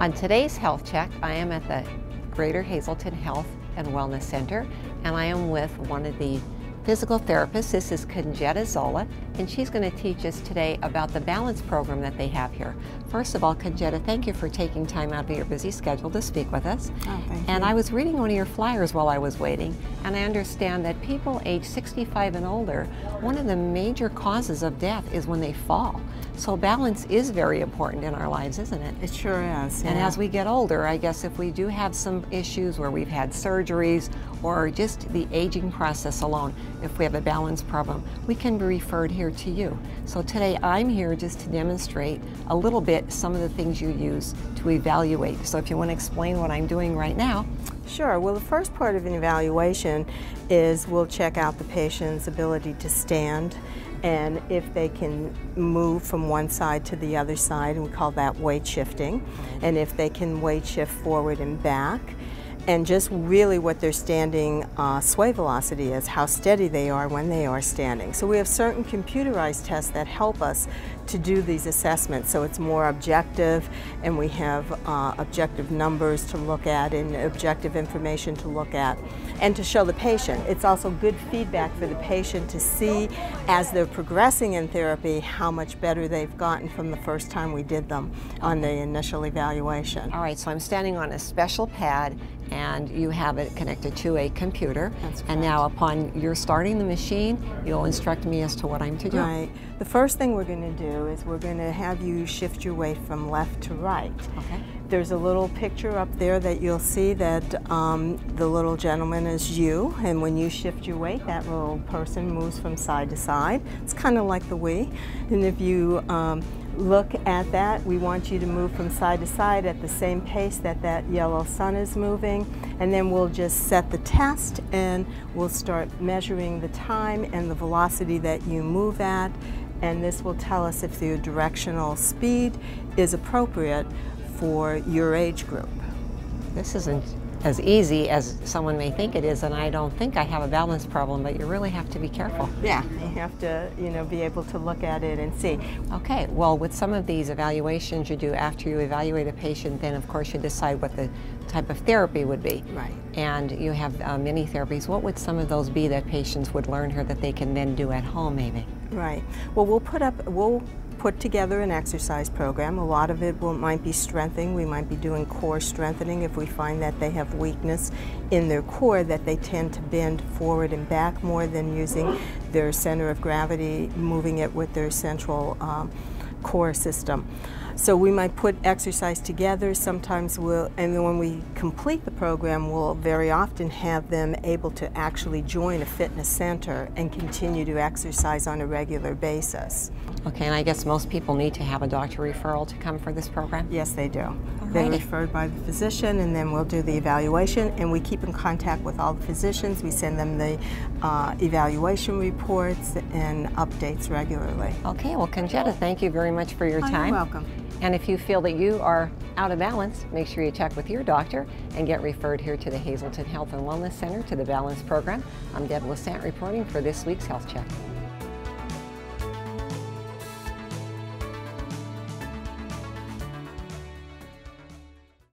On today's Health Check, I am at the Greater Hazleton Health and Wellness Center, and I am with one of the physical therapists. This is Conjeta Zola, and she's going to teach us today about the balance program that they have here. First of all, Conjeta, thank you for taking time out of your busy schedule to speak with us. Oh, thank you. And I was reading one of your flyers while I was waiting, and I understand that people age 65 and older, one of the major causes of death is when they fall. So balance is very important in our lives, isn't it? It sure is. And yeah. as we get older, I guess if we do have some issues where we've had surgeries or just the aging process alone, if we have a balance problem, we can be referred here to you. So today I'm here just to demonstrate a little bit some of the things you use to evaluate. So if you want to explain what I'm doing right now. Sure. Well, the first part of an evaluation is we'll check out the patient's ability to stand and if they can move from one side to the other side, and we call that weight shifting, and if they can weight shift forward and back, and just really what their standing sway velocity is, how steady they are when they are standing. So we have certain computerized tests that help us to do these assessments, so it's more objective, and we have objective numbers to look at and objective information to look at and to show the patient. It's also good feedback for the patient to see as they're progressing in therapy how much better they've gotten from the first time we did them on the initial evaluation. All right, so I'm standing on a special pad and you have it connected to a computer. That's correct. And now upon your starting the machine, you'll instruct me as to what I'm to do. Right. The first thing we're going to do is we're going to have you shift your weight from left to right. Okay. There's a little picture up there that you'll see that the little gentleman is you, and when you shift your weight, that little person moves from side to side. It's kind of like the Wii. And if you look at that, we want you to move from side to side at the same pace that that yellow sun is moving, and then we'll just set the test and we'll start measuring the time and the velocity that you move at, and this will tell us if the directional speed is appropriate for your age group. This isn't as easy as someone may think it is, and I don't think I have a balance problem, but you really have to be careful. Yeah, you have to, be able to look at it and see. Okay, well, with some of these evaluations you do after you evaluate a patient, then of course you decide what the type of therapy would be. Right. And you have many therapies. What would some of those be that patients would learn here that they can then do at home, maybe? Right. Well, we'll put together an exercise program. A lot of it might be strengthening. We might be doing core strengthening if we find that they have weakness in their core, that they tend to bend forward and back more than using their center of gravity, moving it with their central core system. So we might put exercise together. Sometimes and then when we complete the program, we'll very often have them able to actually join a fitness center and continue to exercise on a regular basis. Okay, and I guess most people need to have a doctor referral to come for this program? Yes, they do. Alrighty. They're referred by the physician, and then we'll do the evaluation, and we keep in contact with all the physicians. We send them the evaluation reports and updates regularly. Okay, well, Conjeta, thank you very much for your time. You're welcome. And if you feel that you are out of balance, make sure you check with your doctor and get referred here to the Hazleton Health and Wellness Center to the Balance Program. I'm Deb Lassant reporting for this week's Health Check.